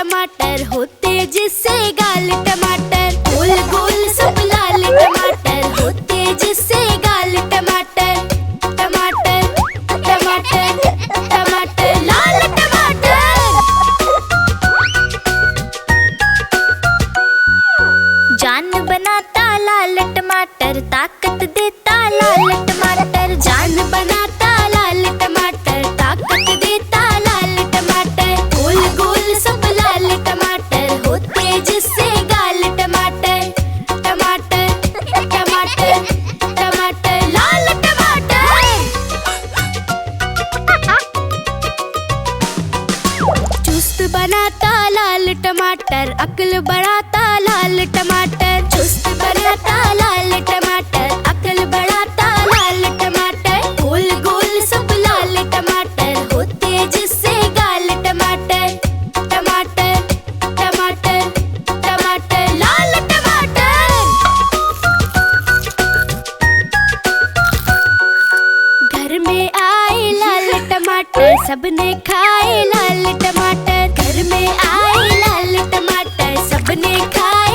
टमाटर होते जिससे गाल टमाटर, गोल गोल सब लाल टमाटर होते जिससे गाल टमाटर। टमाटर टमाटर टमाटर लाल टमाटर। जान बनाता लाल टमाटर, ताकत देता लाल टमाटर। जान बनाता लाल टमाटर, ताकत देता लाल टमाटर। गोल गोल सब लाल टमाटर होते जिससे गाल टमाटर। टमाटर टमाटर टमाटर लाल टमाटर। चुस्त बनाता लाल टमाटर, अक्ल बढ़ाता लाल टमाटर। चुस्त बनाता लाल टमाटर, अक्ल बढ़ाता लाल टमाटर। गोल गोल सब लाल टमाटर होते जिससे गाल टमाटर। टमाटर टमाटर टमाटर लाल टमाटर। घर में आए लाल टमाटर, सबने खाए लाल टमाटर। घर में आए लाल टमाटर, सबने खाए